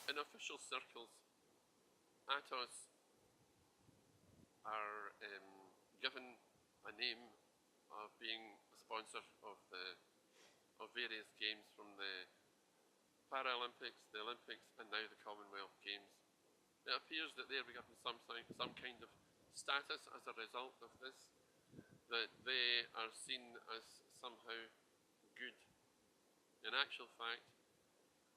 In official circles, Atos are given a name of being a sponsor of various games, from the Paralympics, the Olympics, and now the Commonwealth Games. It appears that they're given some kind of status as a result of this, that they are seen as somehow good. In actual fact,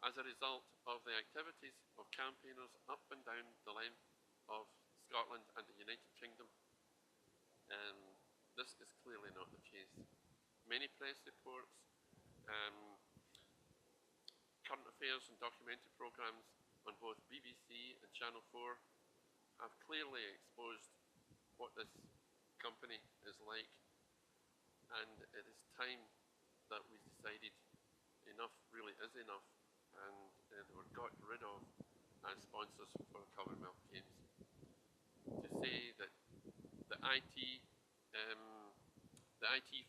as a result of the activities of campaigners up and down the length of Scotland and the United Kingdom, this is clearly not the case. Many press reports, current affairs and documentary programmes on both BBC and Channel 4 have clearly exposed what this company is like, and it is time that we decided enough really is enough, and they were got rid of as sponsors for Commonwealth Games. To say that the IT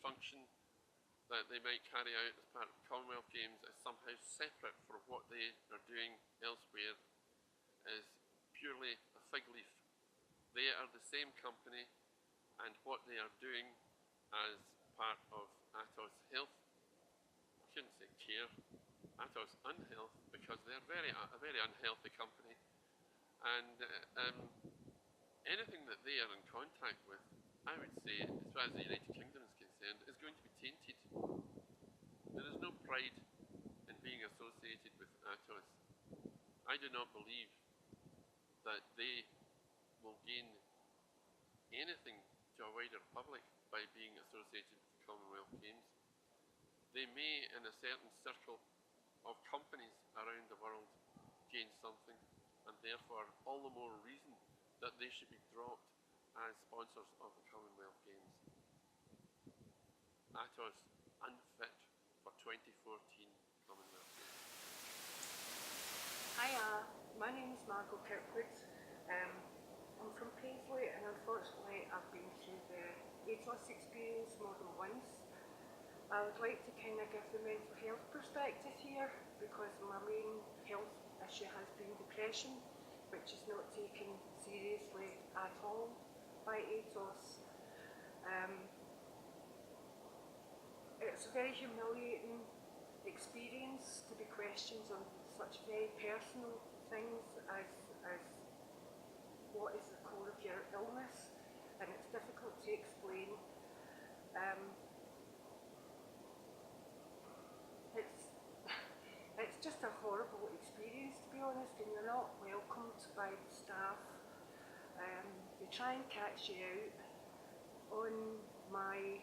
function that they might carry out as part of Commonwealth Games is somehow separate from what they are doing elsewhere is purely a fig leaf. They are the same company, and what they are doing as part of Atos Health, I shouldn't say care, Atos Unhealth, because they're a very unhealthy company, and anything that they are in contact with, I would say, as far as the United Kingdom is concerned, is going to be tainted. There is no pride in being associated with Atos. I do not believe that they will gain anything to a wider public by being associated with the Commonwealth Games. They may, in a certain circle of companies around the world, gain something, and therefore all the more reason that they should be dropped as sponsors of the Commonwealth Games. Atos unfit for 2014 Commonwealth Games. Hiya, my name is Margot Kirkwood. I'm from Paisley, and unfortunately I've been through the Atos experience more than once. I would like to kind of give the mental health perspective here, because my main health issue has been depression, which is not taken seriously at all by Atos. It's a very humiliating experience to be questioned on such very personal things as what is the core of your illness, and it's difficult to explain. It's just a horrible experience, to be honest, and you're not welcomed by the staff. They try and catch you out. On my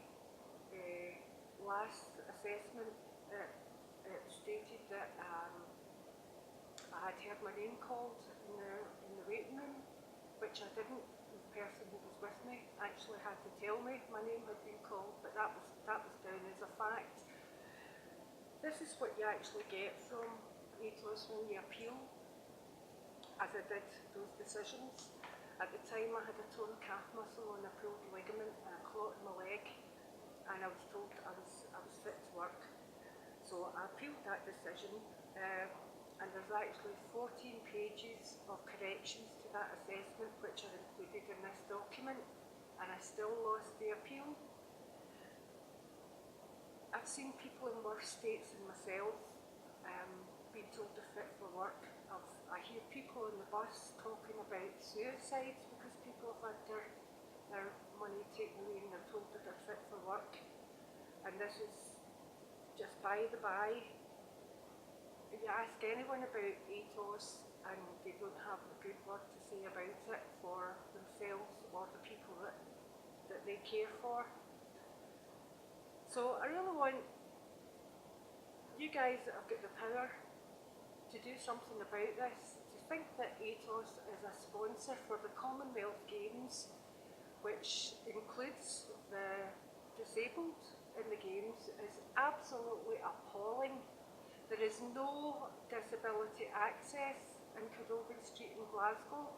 last assessment, it stated that I had heard my name called in the waiting room, which I didn't. The person who was with me actually had to tell me my name had been called, but that was down as a fact. This is what you actually get from Atos when you appeal, as I did those decisions. At the time I had a torn calf muscle and a pulled ligament and a clot in my leg, and I was told I was fit to work. So I appealed that decision, and there's actually 14 pages of corrections to that assessment which are included in this document, and I still lost the appeal. I've seen people in worse states than myself being told they're fit for work. I hear people on the bus talking about suicides because people have had their money taken away and they're told that they're fit for work. And this is just by the by. You ask anyone about Atos and they don't have a good word to say about it for themselves or the people that they care for. So I really want you guys that have got the power to do something about this, to think that Atos is a sponsor for the Commonwealth Games, which includes the disabled in the Games, is absolutely appalling. There is no disability access in Cadogan Street in Glasgow,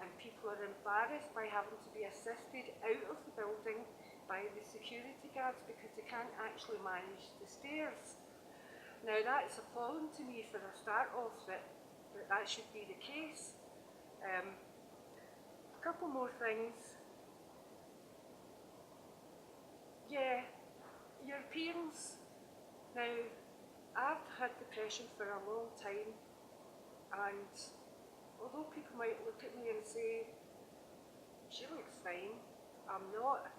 and people are embarrassed by having to be assisted out of the building by the security guards because they can't actually manage the stairs. Now that's appalling to me for a start off, that that that should be the case. A couple more things. Yeah, your appearance. Now, I've had depression for a long time, and although people might look at me and say, she looks fine, I'm not.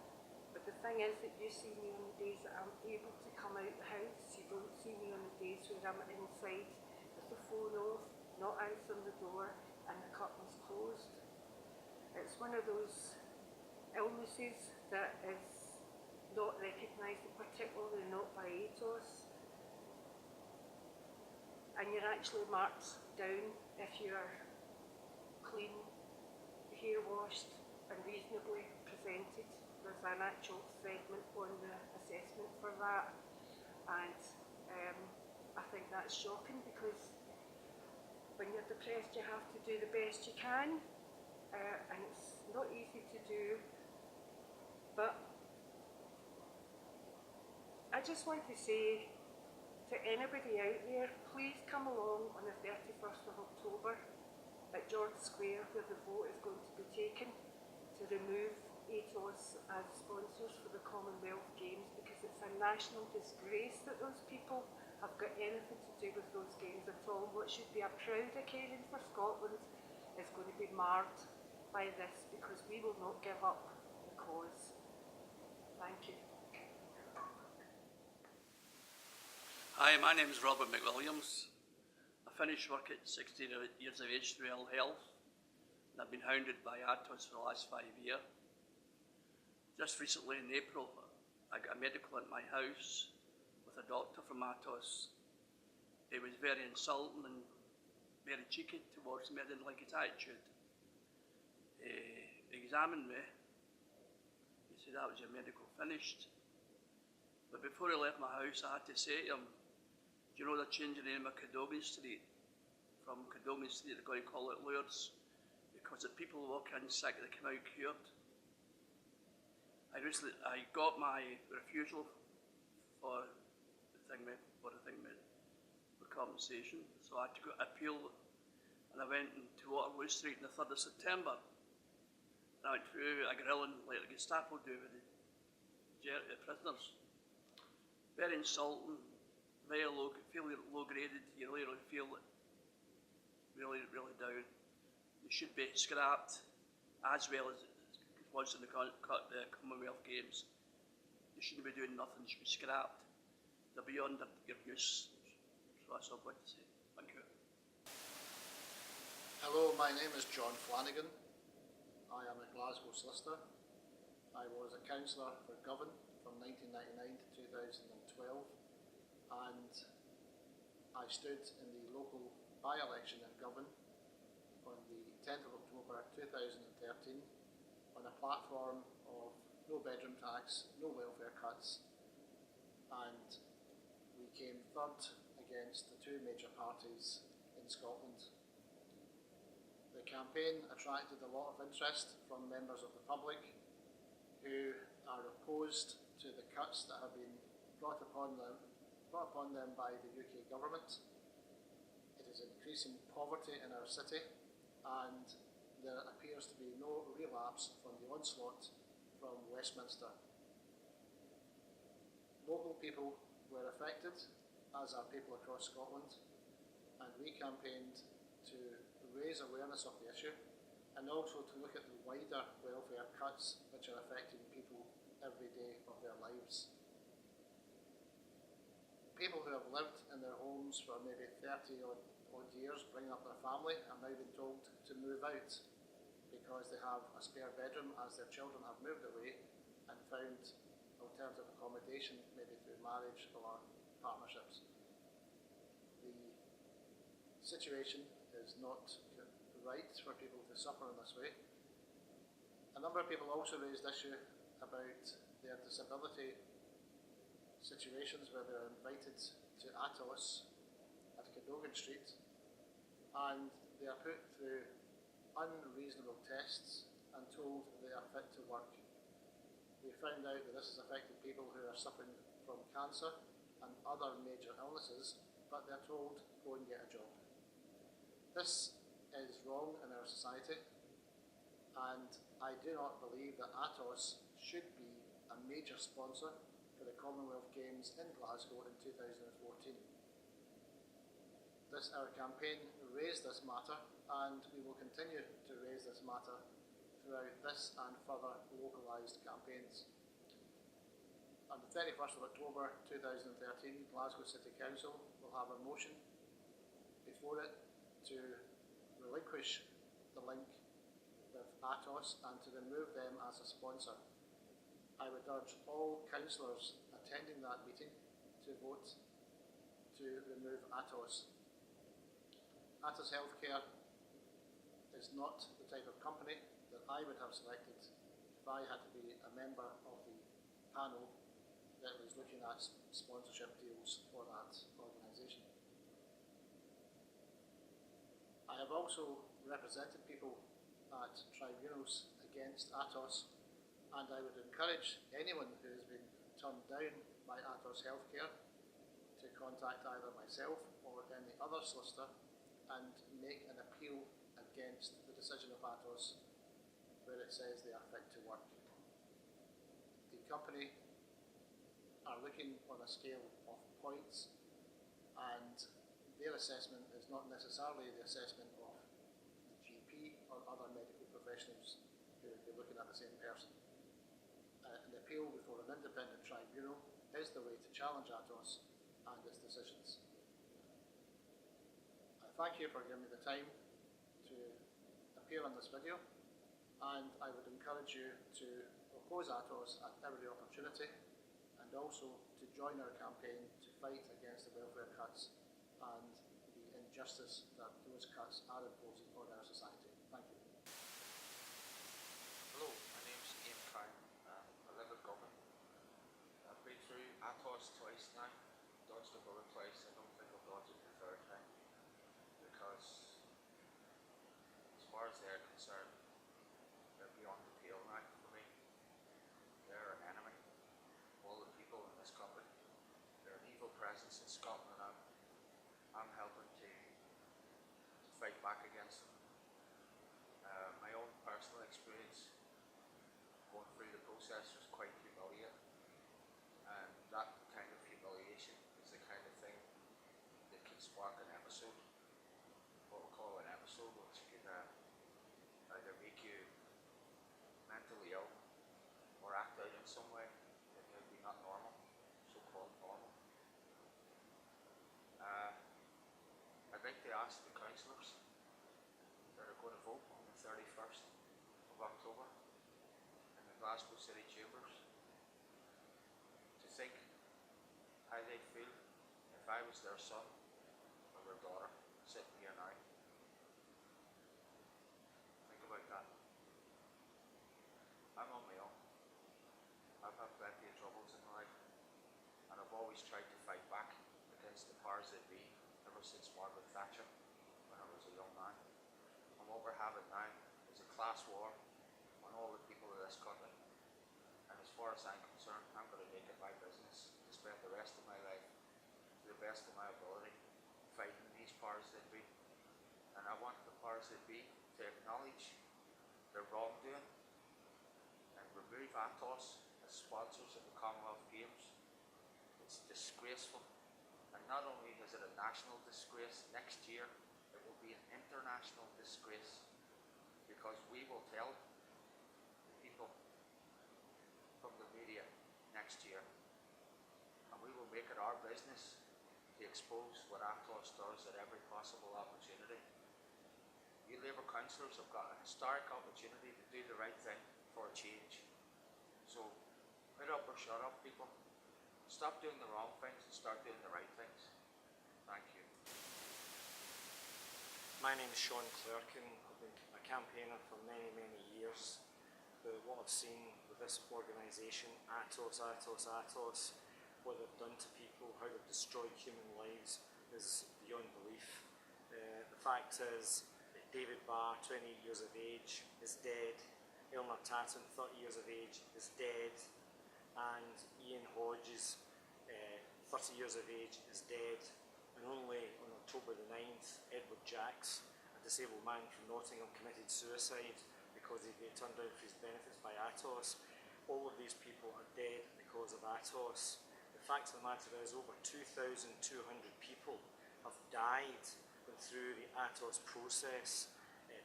But the thing is that you see me on the days that I'm able to come out the house. You don't see me on the days where I'm inside with the phone off, not answering the door, and the curtains closed. It's one of those illnesses that is not recognised, particularly not by Atos. And you're actually marked down if you're clean, hair washed, and reasonably presented. There's an actual segment on the assessment for that, and I think that's shocking, because when you're depressed you have to do the best you can, and it's not easy to do. But I just want to say to anybody out there, please come along on the 31st of October at George Square, where the vote is going to be taken to remove Atos as sponsors for the Commonwealth Games, because it's a national disgrace that those people have got anything to do with those games at all. What should be a proud occasion for Scotland is going to be marred by this, because we will not give up the cause. Thank you. Hi, my name is Robert McWilliams. I finished work at 16 years of age through ill health, and I've been hounded by Atos for the last 5 years. Just recently in April, I got a medical at my house with a doctor from Atos. It was very insulting and very cheeky towards me. I didn't like his attitude. He examined me. He said, "That was your medical finished." But before he left my house, I had to say to him, "Do you know they're changing the name of Cadogan Street? From Cadogan Street, they're going to call it Lourdes, because if people walk in sick, they come out cured." I got my refusal for compensation, so I had to go appeal, and I went to Waterloo Street on the 3rd of September. And I went through a grilling like the Gestapo do with the prisoners. Very insulting, very low, feel low graded. You really feel really down. They should be scrapped, as well as it was in the Commonwealth Games. They shouldn't be doing nothing, they should be scrapped. They're beyond their use. So that's all I've got to say. Thank you. Hello, my name is John Flanagan. I am a Glasgow solicitor. I was a councillor for Govan from 1999 to 2012, and I stood in the local by-election in Govan on the 10th of October 2013 on a platform of no bedroom tax, no welfare cuts, and we came third against the two major parties in Scotland. The campaign attracted a lot of interest from members of the public who are opposed to the cuts that have been brought upon them by the UK government. It is increasing poverty in our city, and there appears to be no relapse from the onslaught from Westminster. Local people were affected, as are people across Scotland, and we campaigned to raise awareness of the issue and also to look at the wider welfare cuts which are affecting people every day of their lives. People who have lived in their homes for maybe 30 odd years, bringing up their family, are now being told to move out because they have a spare bedroom as their children have moved away and found alternative accommodation, maybe through marriage or partnerships. The situation is not right for people to suffer in this way. A number of people also raised issue about their disability situations where they're invited to Atos at Cadogan Street and they are put through unreasonable tests and told they are fit to work. We found out that this has affected people who are suffering from cancer and other major illnesses, but they're told, go and get a job. This is wrong in our society, and I do not believe that Atos should be a major sponsor for the Commonwealth Games in Glasgow in 2014. Our campaign raised this matter, and we will continue to raise this matter throughout this and further localised campaigns. On the 31st of October 2013, Glasgow City Council will have a motion before it to relinquish the link with Atos and to remove them as a sponsor. I would urge all councillors attending that meeting to vote to remove Atos. Atos Healthcare is not the type of company that I would have selected if I had to be a member of the panel that was looking at sponsorship deals for that organisation. I have also represented people at tribunals against Atos, and I would encourage anyone who has been turned down by Atos Healthcare to contact either myself or any other solicitor and make an appeal against the decision of Atos where it says they are fit to work. The company are looking on a scale of points, and their assessment is not necessarily the assessment of the GP or other medical professionals who would be looking at the same person. An appeal before an independent tribunal is the way to challenge Atos and its decisions. I thank you for giving me the time to appear on this video, and I would encourage you to oppose Atos at every opportunity, and also to join our campaign to fight against the welfare cuts and the injustice that those cuts are imposing on our society. Thank you. Hello, my name's Ian Kine. I live in Govan. I've been through Atos twice now, dodged a bullet twice. I don't think I'll dodge it the third time, because as far as they're concerned, they're beyond the pale now for me. They're an enemy. All the people in this country, they're an evil presence in Scotland, and I'm helping to fight back against them. My own personal experience going through the process was quite humiliating, and that kind of humiliation is the kind of thing that can spark an episode, what we call an episode, which can either make you mentally ill or act out in some way that may be not normal, so-called normal. I'd like to ask the councillors that are going to vote on the 31st of October in the Glasgow City Chambers to think how they feel if I was their son or their daughter sitting here now. Think about that. I'm on my own. I've had plenty of troubles in my life, and I've always tried to fight back against the powers that be ever since Margaret Thatcher when I was a young man. And what we're having now is a class war on all the people of this country. And as far as I'm concerned, I'm going to make it my business to spend the rest of my life, to the best of my ability, fighting these powers that be. And I want the powers that be to acknowledge their wrongdoing and remove Atos as sponsors of the Commonwealth Games. It's disgraceful. And not only is it a national disgrace, next year it will be an international disgrace, because we will tell the people from the media next year, and we will make it our business to expose what Atos does at every possible opportunity. You Labour councillors have got a historic opportunity to do the right thing for a change. So put up or shut up, people. Stop doing the wrong things and start doing the right things. Thank you. My name is Sean Clerkin. I've been a campaigner for many, many years. But what I've seen with this organisation, Atos, what they've done to people, how they've destroyed human lives, is beyond belief. The fact is that David Barr, 20 years of age, is dead. Eleanor Tatton, 30 years of age, is dead. And Ian Hodges, 30 years of age, is dead. And only on October the 9th, Edward Jacks, disabled man from Nottingham committed suicide because he got turned down for his benefits by Atos. All of these people are dead because of Atos. The fact of the matter is over 2,200 people have died through the Atos process.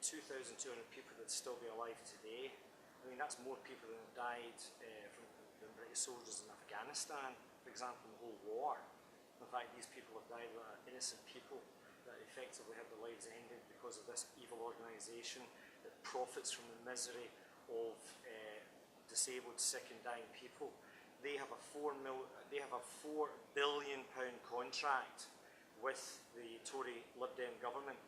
2,200 people that still be alive today. I mean, that's more people than have died than British soldiers in Afghanistan, for example, in the whole war. In fact, these people have died that are innocent people that effectively had their lives ended because of this evil organisation that profits from the misery of disabled, sick and dying people. They have a £4 billion contract with the Tory Lib Dem government,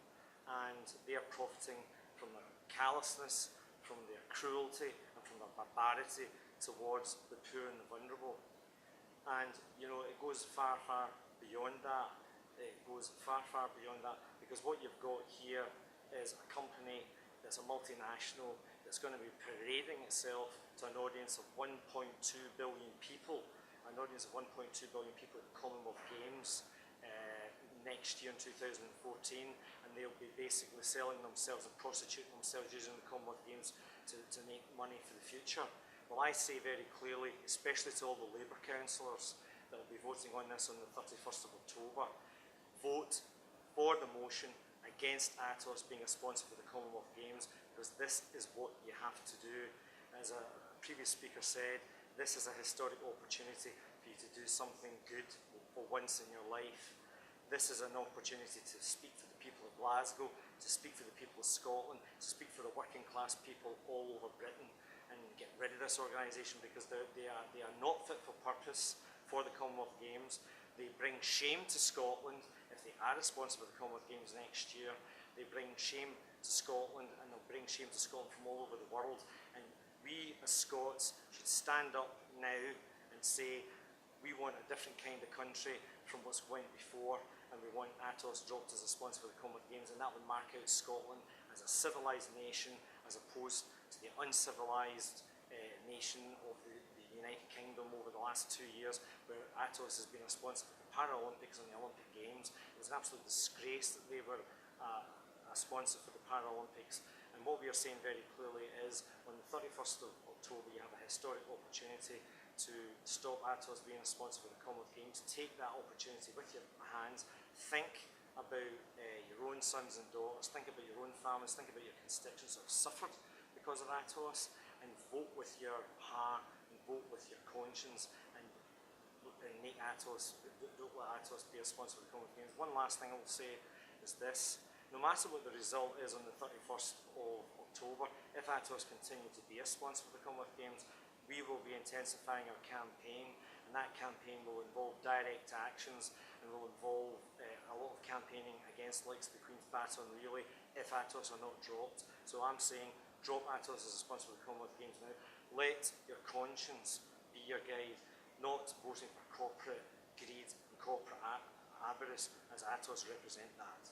and they are profiting from their callousness, from their cruelty and from their barbarity towards the poor and the vulnerable. And you know, it goes far, far beyond that. It goes far, far beyond that, because what you've got here is a company that's a multinational that's going to be parading itself to an audience of 1.2 billion people, an audience of 1.2 billion people at the Commonwealth Games next year in 2014, and they'll be basically selling themselves and prostituting themselves using the Commonwealth Games to make money for the future. Well, I say very clearly, especially to all the Labour councillors that will be voting on this on the 31st of October, vote for the motion against Atos being a sponsor for the Commonwealth Games, because this is what you have to do. As a previous speaker said, this is a historic opportunity for you to do something good for once in your life. This is an opportunity to speak for the people of Glasgow, to speak for the people of Scotland, to speak for the working class people all over Britain, and get rid of this organisation, because they are not fit for purpose for the Commonwealth Games. They bring shame to Scotland if they are responsible for the Commonwealth Games next year. They bring shame to Scotland, and they'll bring shame to Scotland from all over the world. And we as Scots should stand up now and say we want a different kind of country from what's went before, and we want Atos dropped as a sponsor for the Commonwealth Games, and that would mark out Scotland as a civilised nation as opposed to the uncivilised nation of the United Kingdom over the last 2 years, where Atos has been a sponsor for the Paralympics and the Olympic Games. It was an absolute disgrace that they were a sponsor for the Paralympics. And what we are saying very clearly is, on the 31st of October, you have a historic opportunity to stop Atos being a sponsor for the Commonwealth Games. Take that opportunity with your hands. Think about your own sons and daughters. Think about your own families. Think about your constituents who have suffered because of Atos, and vote with your heart and vote with your conscience, and make Atos, don't let Atos be a sponsor of the Commonwealth Games. One last thing I will say is this: no matter what the result is on the 31st of October, if Atos continue to be a sponsor for the Commonwealth Games, we will be intensifying our campaign, and that campaign will involve direct actions and will involve a lot of campaigning against likes of the Queen's Baton Relay if Atos are not dropped. So I'm saying, drop Atos as a sponsor for the Commonwealth Games now. Let your conscience be your guide, not voting for corporate greed and corporate avarice, as Atos represent that.